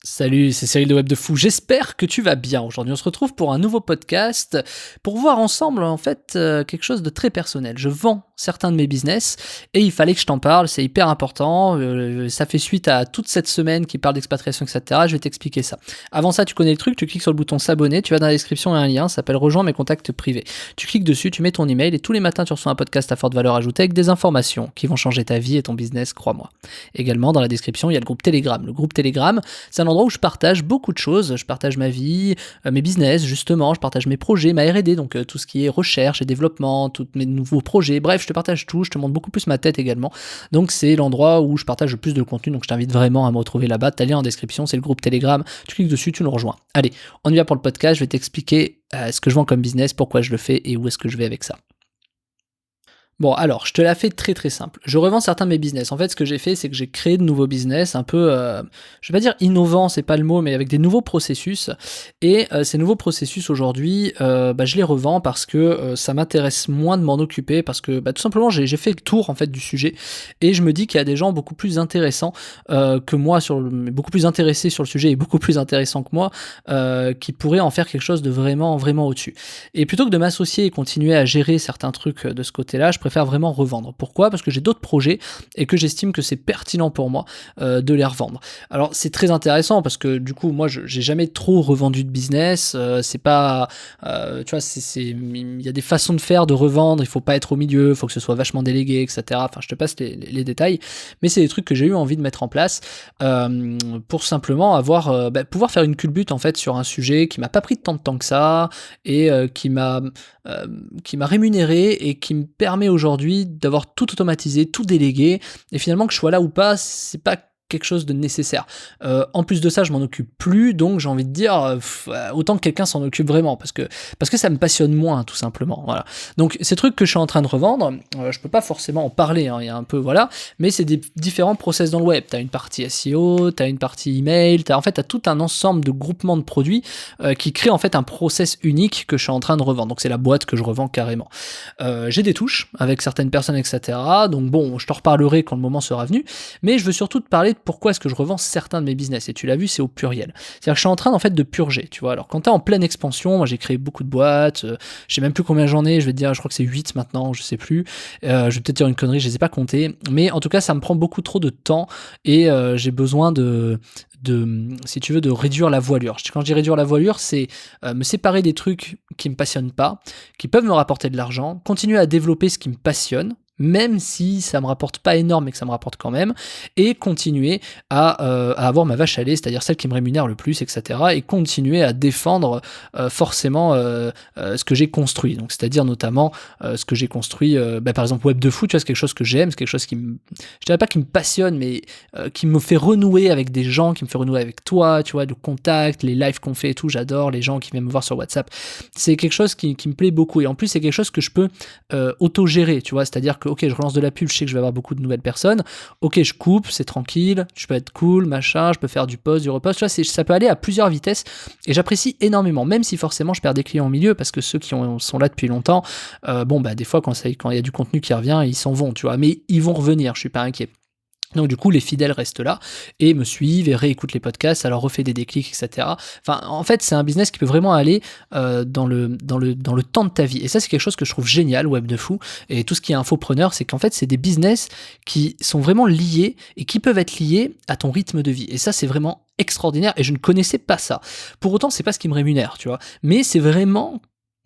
Salut, c'est Cyril de Web de Fou. J'espère que tu vas bien. Aujourd'hui, on se retrouve pour un nouveau podcast pour voir ensemble quelque chose de très personnel. Je vends certains de mes business et il fallait que je t'en parle. C'est hyper important. Ça fait suite à toute cette semaine qui parle d'expatriation, etc. Je vais t'expliquer ça. Avant ça, tu connais le truc. Tu cliques sur le bouton s'abonner. Tu vas dans la description, il y a un lien. Ça s'appelle Rejoins mes contacts privés. Tu cliques dessus, tu mets ton email et tous les matins, tu reçois un podcast à forte valeur ajoutée avec des informations qui vont changer ta vie et ton business, crois-moi. Également, dans la description, il y a le groupe Telegram. Le groupe Telegram, c'est un endroit où je partage beaucoup de choses. Je partage ma vie, mes business, justement. Je partage mes projets, ma R&D, donc tout ce qui est recherche et développement, tous mes nouveaux projets. Bref, je te partage tout. Je te montre beaucoup plus ma tête également. Donc, c'est l'endroit où je partage le plus de contenu. Donc, je t'invite vraiment à me retrouver là-bas. T'as le lien en description. C'est le groupe Telegram. Tu cliques dessus, tu nous rejoins. Allez, on y va pour le podcast. Je vais t'expliquer ce que je vends comme business, pourquoi je le fais et où est-ce que je vais avec ça. Bon, alors, je te la fais très très simple. Je revends certains de mes business. En fait, ce que j'ai fait, c'est que j'ai créé de nouveaux business, un peu, je vais pas dire innovants, c'est pas le mot, mais avec des nouveaux processus. Et ces nouveaux processus aujourd'hui, je les revends parce que ça m'intéresse moins de m'en occuper, parce que tout simplement, j'ai fait le tour en fait du sujet, et je me dis qu'il y a des gens beaucoup plus intéressants que moi, beaucoup plus intéressés sur le sujet et beaucoup plus intéressants que moi, qui pourraient en faire quelque chose de vraiment vraiment au-dessus. Et plutôt que de m'associer et continuer à gérer certains trucs de ce côté-là, je préfère vraiment revendre. Pourquoi ? Parce que j'ai d'autres projets et que j'estime que c'est pertinent pour moi de les revendre. Alors c'est très intéressant parce que du coup moi j'ai jamais trop revendu de business. C'est pas, tu vois, il y a des façons de faire, de revendre. Il faut pas être au milieu, il faut que ce soit vachement délégué, etc. Enfin je te passe les détails, mais c'est des trucs que j'ai eu envie de mettre en place pour simplement pouvoir faire une culbute en fait sur un sujet qui m'a pas pris tant de temps que ça et qui m'a rémunéré et qui me permet aujourd'hui d'avoir tout automatisé, tout délégué, et finalement que je sois là ou pas, c'est pas quelque chose de nécessaire. En plus de ça, je m'en occupe plus, donc j'ai envie de dire autant que quelqu'un s'en occupe vraiment, parce que ça me passionne moins, tout simplement. Voilà. Donc ces trucs que je suis en train de revendre, je peux pas forcément en parler, hein, il y a un peu voilà, mais c'est des différents process dans le web. T'as une partie SEO, t'as une partie email, t'as tout un ensemble de groupements de produits qui créent en fait un process unique que je suis en train de revendre. Donc c'est la boîte que je revends carrément. J'ai des touches avec certaines personnes, etc. Donc bon, je te reparlerai quand le moment sera venu, mais je veux surtout te parler de pourquoi est-ce que je revends certains de mes business, et tu l'as vu, c'est au pluriel. C'est-à-dire que je suis en train en fait de purger, tu vois. Alors quand t'es en pleine expansion, moi j'ai créé beaucoup de boîtes, je sais même plus combien j'en ai, je vais te dire, je crois que c'est 8 maintenant, je sais plus, je vais peut-être dire une connerie, je les ai pas comptés, mais en tout cas ça me prend beaucoup trop de temps, et j'ai besoin si tu veux, de réduire la voilure. Quand je dis réduire la voilure, c'est me séparer des trucs qui me passionnent pas, qui peuvent me rapporter de l'argent, continuer à développer ce qui me passionne, même si ça me rapporte pas énorme mais que ça me rapporte quand même, et continuer à avoir ma vache à lait, c'est-à-dire celle qui me rémunère le plus, etc., et continuer à défendre forcément ce que j'ai construit, donc c'est-à-dire notamment ce que j'ai construit, par exemple Web de Fou, tu vois, c'est quelque chose que j'aime, c'est quelque chose je dirais pas qui me passionne, mais qui me fait renouer avec des gens, qui me fait renouer avec toi, tu vois, de contact, les lives qu'on fait et tout, j'adore, les gens qui viennent me voir sur WhatsApp, c'est quelque chose qui me plaît beaucoup, et en plus c'est quelque chose que je peux auto-gérer, tu vois, c'est-à-dire que ok, je relance de la pub, je sais que je vais avoir beaucoup de nouvelles personnes, ok, je coupe, c'est tranquille, je peux être cool, machin, je peux faire du post, du repost, tu vois, ça peut aller à plusieurs vitesses, et j'apprécie énormément, même si forcément je perds des clients au milieu, parce que ceux qui sont là depuis longtemps, des fois quand il y a du contenu qui revient, ils s'en vont, tu vois, mais ils vont revenir, je suis pas inquiet. Donc du coup, les fidèles restent là et me suivent et réécoutent les podcasts, alors refait des déclics, etc. Enfin, en fait, c'est un business qui peut vraiment aller dans le temps de ta vie. Et ça, c'est quelque chose que je trouve génial, Web de Fou, et tout ce qui est infopreneur, c'est qu'en fait, c'est des business qui sont vraiment liés et qui peuvent être liés à ton rythme de vie. Et ça, c'est vraiment extraordinaire et je ne connaissais pas ça. Pour autant, c'est pas ce qui me rémunère, tu vois. Mais c'est vraiment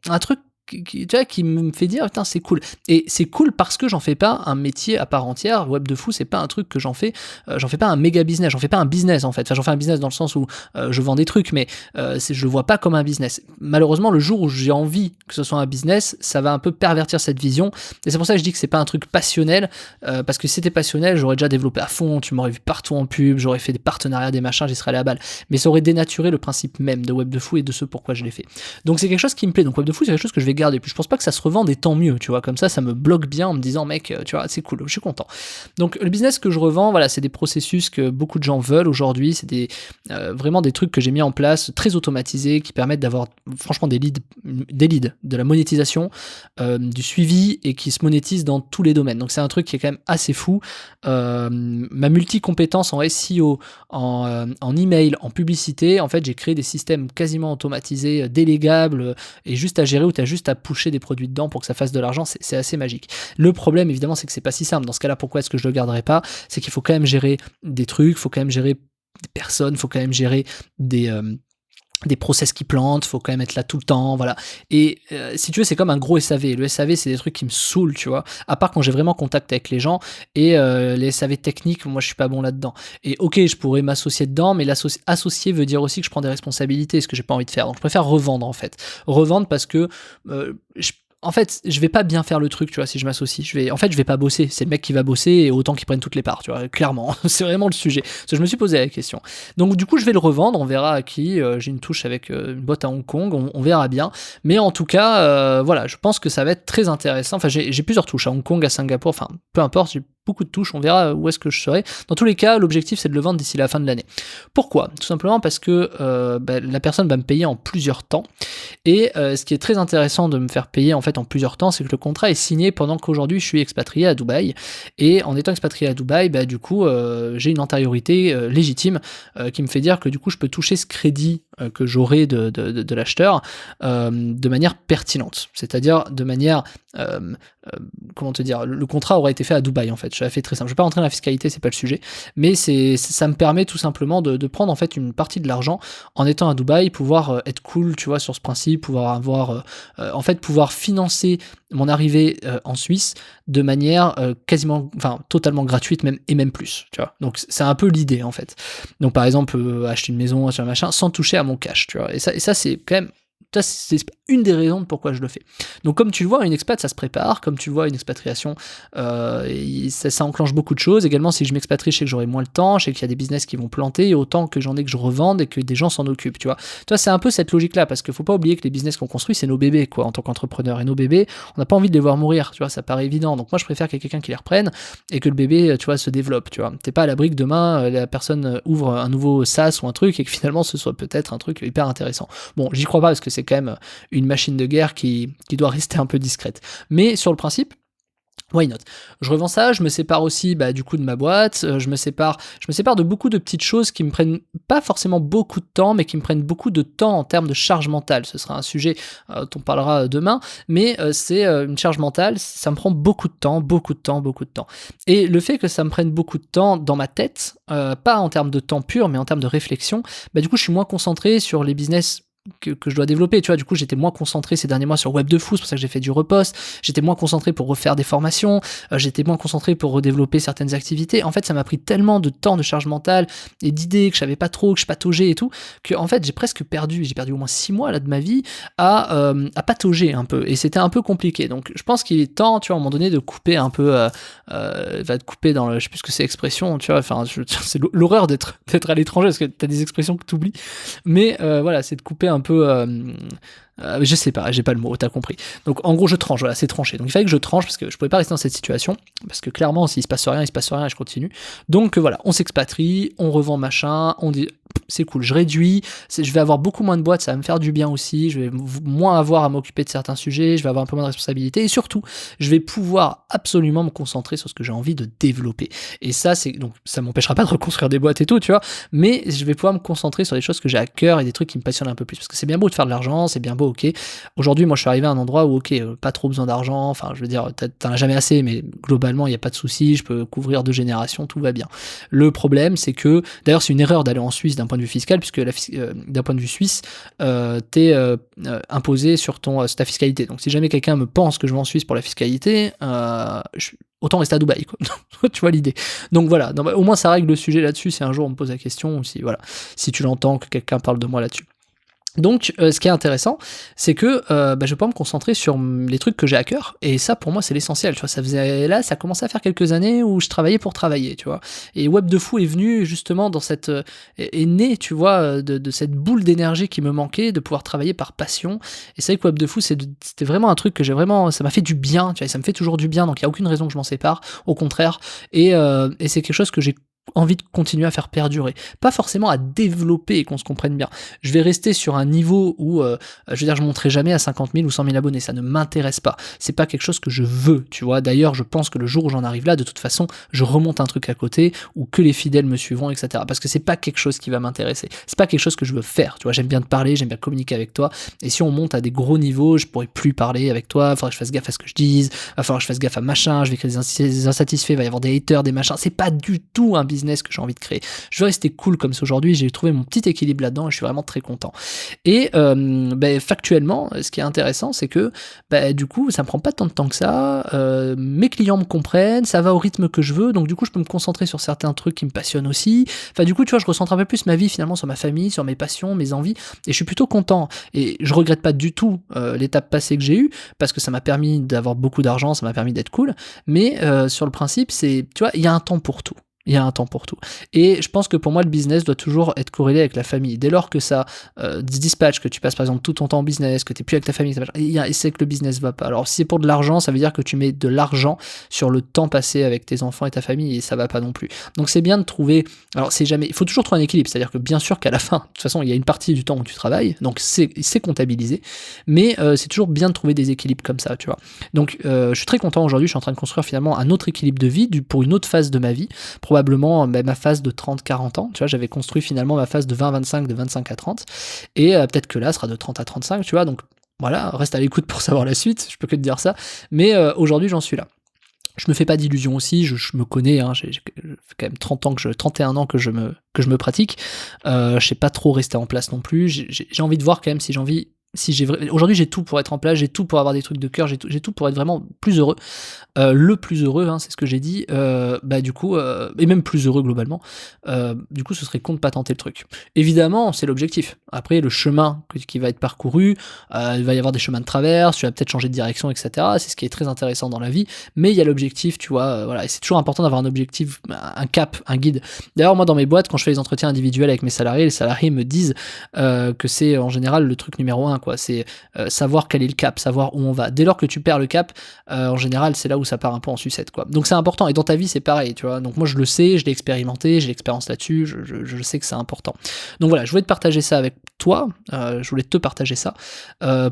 un truc tu vois, qui me fait dire putain c'est cool, et c'est cool parce que j'en fais pas un métier à part entière. Web de Fou, c'est pas un truc que j'en fais pas un méga business, j'en fais pas un business en fait, enfin j'en fais un business dans le sens où je vends des trucs, mais je le vois pas comme un business. Malheureusement, le jour où j'ai envie que ce soit un business, ça va un peu pervertir cette vision, et c'est pour ça que je dis que c'est pas un truc passionnel, parce que si c'était passionnel, j'aurais déjà développé à fond, tu m'aurais vu partout en pub, j'aurais fait des partenariats, des machins, j'y serais allé à balle, mais ça aurait dénaturé le principe même de Web de Fou et de ce pourquoi je l'ai fait. Donc c'est quelque chose qui me plaît, donc Web de Fou, c'est quelque chose que je vais garder. Puis je pense pas que ça se revende et tant mieux, tu vois. Comme ça me bloque bien en me disant, mec, tu vois, c'est cool, je suis content. Donc le business que je revends, voilà, c'est des processus que beaucoup de gens veulent aujourd'hui. C'est vraiment des trucs que j'ai mis en place, très automatisés, qui permettent d'avoir franchement des leads, de la monétisation, du suivi et qui se monétisent dans tous les domaines. Donc c'est un truc qui est quand même assez fou. Ma multi-compétence en SEO, en email, en publicité, en fait j'ai créé des systèmes quasiment automatisés, délégables et juste à gérer, où tu as juste à pusher des produits dedans pour que ça fasse de l'argent. C'est assez magique. Le problème évidemment c'est que c'est pas si simple. Dans ce cas-là, pourquoi est-ce que je le garderai pas? C'est qu'il faut quand même gérer des trucs, il faut quand même gérer des personnes, il faut quand même gérer des process qui plantent, faut quand même être là tout le temps, voilà. Et si tu veux, c'est comme un gros SAV. Le SAV, c'est des trucs qui me saoulent, tu vois. À part quand j'ai vraiment contact avec les gens, et les SAV techniques, moi je suis pas bon là-dedans. Et ok, je pourrais m'associer dedans, mais associer veut dire aussi que je prends des responsabilités, ce que j'ai pas envie de faire. Donc je préfère revendre en fait. Revendre parce que en fait, je vais pas bien faire le truc, tu vois, si je m'associe. Je vais pas bosser. C'est le mec qui va bosser et autant qu'il prenne toutes les parts, tu vois, clairement. C'est vraiment le sujet. Parce que je me suis posé la question. Donc, du coup, je vais le revendre. On verra à qui. J'ai une touche avec une boîte à Hong Kong. On verra bien. Mais en tout cas, voilà, je pense que ça va être très intéressant. Enfin, j'ai plusieurs touches à Hong Kong, à Singapour. Enfin, peu importe. J'ai beaucoup de touches, on verra où est-ce que je serai. Dans tous les cas, l'objectif c'est de le vendre d'ici la fin de l'année. Pourquoi? Tout simplement parce que la personne va me payer en plusieurs temps. Et ce qui est très intéressant de me faire payer en fait en plusieurs temps, c'est que le contrat est signé pendant qu'aujourd'hui je suis expatrié à Dubaï. Et en étant expatrié à Dubaï, du coup j'ai une antériorité légitime qui me fait dire que du coup je peux toucher ce crédit que j'aurai de l'acheteur de manière pertinente. C'est-à-dire de manière comment te dire, le contrat aura été fait à Dubaï en fait. Je l'ai fait très simple. Je vais pas rentrer dans la fiscalité, c'est pas le sujet, mais ça me permet tout simplement de prendre en fait une partie de l'argent en étant à Dubaï, pouvoir être cool, tu vois, sur ce principe, pouvoir avoir en fait pouvoir financer mon arrivée en Suisse de manière quasiment, enfin totalement gratuite même et même plus, tu vois. Donc c'est un peu l'idée en fait. Donc par exemple acheter une maison, acheter un machin sans toucher à mon cash, tu vois. Et ça c'est quand même, ça, c'est une des raisons de pourquoi je le fais. Donc comme tu le vois, une expat, ça se prépare. Comme tu le vois, une expatriation, ça enclenche beaucoup de choses. Également, si je m'expatrie, je sais que j'aurai moins le temps, je sais qu'il y a des business qui vont planter, et autant que j'en ai que je revende et que des gens s'en occupent, tu vois. Tu vois, c'est un peu cette logique-là, parce qu'il faut pas oublier que les business qu'on construit, c'est nos bébés, quoi, en tant qu'entrepreneur. Et nos bébés, on n'a pas envie de les voir mourir, tu vois, ça paraît évident. Donc moi, je préfère qu'il y ait quelqu'un qui les reprenne et que le bébé, tu vois, se développe, tu vois. T'es pas à l'abri que demain, la personne ouvre un nouveau SaaS ou un truc et que finalement, ce soit peut-être un truc hyper intéressant. Bon, j'y crois pas parce que c'est quand même une machine de guerre qui doit rester un peu discrète. Mais sur le principe, why not? Je revends ça, je me sépare aussi du coup de ma boîte, je me sépare de beaucoup de petites choses qui me prennent pas forcément beaucoup de temps, mais qui me prennent beaucoup de temps en termes de charge mentale. Ce sera un sujet dont on parlera demain, mais c'est une charge mentale, ça me prend beaucoup de temps. Et le fait que ça me prenne beaucoup de temps dans ma tête, pas en termes de temps pur, mais en termes de réflexion, du coup je suis moins concentré sur les business que je dois développer, tu vois. Du coup j'étais moins concentré ces derniers mois sur Web de Fou, c'est pour ça que j'ai fait du repost, j'étais moins concentré pour refaire des formations, j'étais moins concentré pour redévelopper certaines activités. En fait ça m'a pris tellement de temps, de charge mentale et d'idées que je savais pas trop, que je pataugeais et tout, que en fait j'ai perdu au moins 6 mois là de ma vie à patauger un peu, et c'était un peu compliqué. Donc je pense qu'il est temps, tu vois, à un moment donné de couper un peu va te couper dans le, je sais plus ce que c'est expression, tu vois, enfin c'est l'horreur d'être à l'étranger parce que t'as des expressions que t'oublies, mais voilà, c'est de couper un peu je sais pas, j'ai pas le mot, t'as compris. Donc en gros je tranche, voilà, c'est tranché. Donc il fallait que je tranche parce que je pouvais pas rester dans cette situation, parce que clairement s'il se passe rien et je continue. Donc voilà, on s'expatrie, on revend machin, on dit c'est cool, je réduis, je vais avoir beaucoup moins de boîtes, ça va me faire du bien aussi, je vais moins avoir à m'occuper de certains sujets, je vais avoir un peu moins de responsabilités, et surtout je vais pouvoir absolument me concentrer sur ce que j'ai envie de développer. Et ça donc ça m'empêchera pas de reconstruire des boîtes et tout, tu vois, mais je vais pouvoir me concentrer sur des choses que j'ai à cœur et des trucs qui me passionnent un peu plus, parce que c'est bien beau de faire de l'argent, c'est bien beau, ok. Aujourd'hui moi je suis arrivé à un endroit où pas trop besoin d'argent, enfin je veux dire t'en as jamais assez, mais globalement il n'y a pas de souci, je peux couvrir 2 générations, tout va bien. Le problème c'est que, d'ailleurs c'est une erreur d'aller en Suisse d'un point de vue fiscal, puisque d'un point de vue suisse t'es imposé sur ta fiscalité. Donc si jamais quelqu'un me pense que je vais en Suisse pour la fiscalité, autant rester à Dubaï, quoi. Tu vois l'idée. Donc voilà, au moins ça règle le sujet là-dessus si un jour on me pose la question, ou si tu l'entends que quelqu'un parle de moi là-dessus. Donc, ce qui est intéressant, c'est que je vais pouvoir me concentrer sur les trucs que j'ai à cœur, et ça pour moi c'est l'essentiel, tu vois. Ça commençait à faire quelques années où je travaillais pour travailler, tu vois. Et Web de Fou est venu justement dans cette est né, tu vois, de cette boule d'énergie qui me manquait, de pouvoir travailler par passion. Et c'est vrai que Web de Fou c'était vraiment un truc que j'ai vraiment, ça m'a fait du bien, tu vois, et ça me fait toujours du bien, donc il y a aucune raison que je m'en sépare, au contraire. Et c'est quelque chose que j'ai envie de continuer à faire perdurer, pas forcément à développer et qu'on se comprenne bien. Je vais rester sur un niveau où, je veux dire, je monterai jamais à 50 000 ou 100 000 abonnés, ça ne m'intéresse pas. C'est pas quelque chose que je veux, tu vois. D'ailleurs, je pense que le jour où j'en arrive là, de toute façon, je remonte un truc à côté, ou que les fidèles me suivront, etc. Parce que c'est pas quelque chose qui va m'intéresser. C'est pas quelque chose que je veux faire, tu vois. J'aime bien te parler, j'aime bien communiquer avec toi, et si on monte à des gros niveaux, je pourrais plus parler avec toi, il faudrait que je fasse gaffe à ce que je dise, il va falloir que je fasse gaffe à machin, je vais créer des insatisfaits, il va y avoir des haters, des machins. C'est pas du tout un business que j'ai envie de créer. Je veux rester cool comme c'est aujourd'hui, j'ai trouvé mon petit équilibre là-dedans et je suis vraiment très content. Et factuellement, ce qui est intéressant, c'est que du coup, ça me prend pas tant de temps que ça, mes clients me comprennent, ça va au rythme que je veux, donc du coup, je peux me concentrer sur certains trucs qui me passionnent aussi. Enfin, du coup, tu vois, je recentre un peu plus ma vie finalement sur ma famille, sur mes passions, mes envies, et je suis plutôt content. Et je regrette pas du tout l'étape passée que j'ai eue, parce que ça m'a permis d'avoir beaucoup d'argent, ça m'a permis d'être cool, mais sur le principe, c'est, tu vois, il y a un temps pour tout. Il y a un temps pour tout. Et je pense que pour moi, le business doit toujours être corrélé avec la famille. Dès lors que ça dispatche, que tu passes par exemple tout ton temps en business, que tu n'es plus avec ta famille, c'est que le business va pas. Alors si c'est pour de l'argent, ça veut dire que tu mets de l'argent sur le temps passé avec tes enfants et ta famille, et ça va pas non plus. Donc c'est bien de trouver... Alors c'est jamais... Il faut toujours trouver un équilibre, c'est-à-dire que bien sûr qu'à la fin, de toute façon, il y a une partie du temps où tu travailles, donc c'est comptabilisé, mais c'est toujours bien de trouver des équilibres comme ça, tu vois. Donc je suis très content aujourd'hui, je suis en train de construire finalement un autre équilibre de vie pour une autre phase de ma vie, probablement ma phase de 30-40 ans, tu vois, j'avais construit finalement ma phase de 20-25, de 25 à 30, et peut-être que là, sera de 30 à 35, tu vois, donc voilà, reste à l'écoute pour savoir la suite, je peux que te dire ça, mais aujourd'hui, j'en suis là. Je me fais pas d'illusions aussi, je me connais, hein, j'ai quand même 31 ans que je me pratique, je sais pas trop rester en place non plus, j'ai envie de voir quand même si j'ai envie... Aujourd'hui j'ai tout pour être en place, j'ai tout pour avoir des trucs de cœur, j'ai tout pour être vraiment plus heureux, le plus heureux, hein, c'est ce que j'ai dit, du coup, et même plus heureux globalement, du coup ce serait con de pas tenter le truc. Évidemment, c'est l'objectif. Après, le chemin qui va être parcouru, il va y avoir des chemins de traverse, tu vas peut-être changer de direction, etc. C'est ce qui est très intéressant dans la vie, mais il y a l'objectif, tu vois, voilà, et c'est toujours important d'avoir un objectif, un cap, un guide. D'ailleurs, moi dans mes boîtes, quand je fais les entretiens individuels avec mes salariés, les salariés me disent que c'est en général le truc numéro 1, quoi, c'est savoir quel est le cap, savoir où on va. Dès lors que tu perds le cap, en général, c'est là où ça part un peu en sucette, quoi. Donc c'est important, et dans ta vie c'est pareil, tu vois. Donc moi je le sais, je l'ai expérimenté, j'ai l'expérience là-dessus, je sais que c'est important. Donc voilà, je voulais te partager ça avec toi, je voulais te partager ça,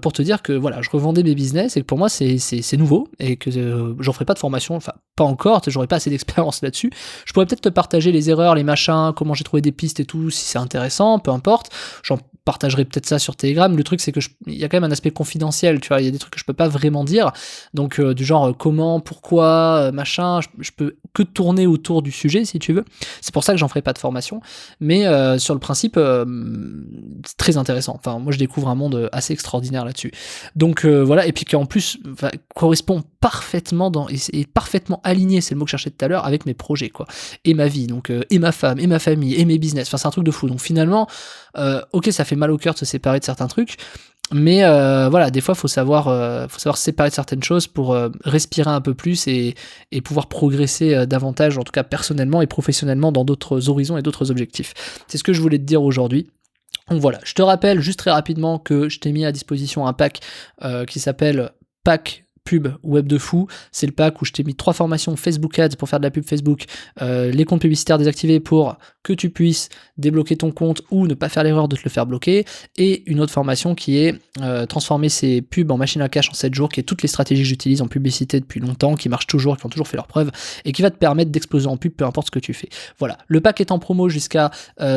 pour te dire que voilà, je revendais mes business, et que pour moi c'est nouveau, et que j'en ferai pas de formation, enfin pas encore, j'aurais pas assez d'expérience là-dessus. Je pourrais peut-être te partager les erreurs, les machins, comment j'ai trouvé des pistes et tout, si c'est intéressant, peu importe. J'en partagerai peut-être ça sur Telegram. Le truc c'est que il y a quand même un aspect confidentiel, tu vois, il y a des trucs que je peux pas vraiment dire, donc du genre comment, pourquoi, machin, je peux que tourner autour du sujet si tu veux. C'est pour ça que j'en ferai pas de formation, mais sur le principe c'est très intéressant. Enfin moi je découvre un monde assez extraordinaire là-dessus. Donc voilà, et puis qui en plus correspond parfaitement et parfaitement aligné, c'est le mot que je cherchais tout à l'heure, avec mes projets, quoi, et ma vie, donc et ma femme, et ma famille, et mes business. Enfin c'est un truc de fou. Donc finalement ok, ça fait mal au cœur de se séparer de certains trucs, mais voilà, des fois faut savoir séparer de certaines choses pour respirer un peu plus et pouvoir progresser davantage, en tout cas personnellement et professionnellement, dans d'autres horizons et d'autres objectifs. C'est ce que je voulais te dire aujourd'hui. Donc voilà, je te rappelle juste très rapidement que je t'ai mis à disposition un pack qui s'appelle Pack Pub Web de Fou. C'est le pack où je t'ai mis 3 formations Facebook Ads pour faire de la pub Facebook, les comptes publicitaires désactivés pour que tu puisses débloquer ton compte ou ne pas faire l'erreur de te le faire bloquer, et une autre formation qui est transformer ces pubs en machine à cash en 7 jours, qui est toutes les stratégies que j'utilise en publicité depuis longtemps, qui marchent toujours, qui ont toujours fait leurs preuves, et qui va te permettre d'exploser en pub peu importe ce que tu fais. Voilà, le pack est en promo jusqu'à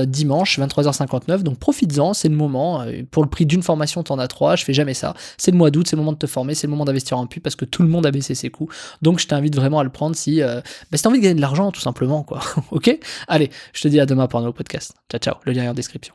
dimanche 23h59, donc profites-en, c'est le moment. Pour le prix d'une formation t'en as 3, je fais jamais ça, c'est le mois d'août, c'est le moment de te former, c'est le moment d'investir en pub, parce que tout le monde a baissé ses coûts, donc je t'invite vraiment à le prendre si t'as envie de gagner de l'argent tout simplement, quoi. Ok, allez, je te dis à demain pour un nouveau podcast. Ciao ciao, le lien est en description.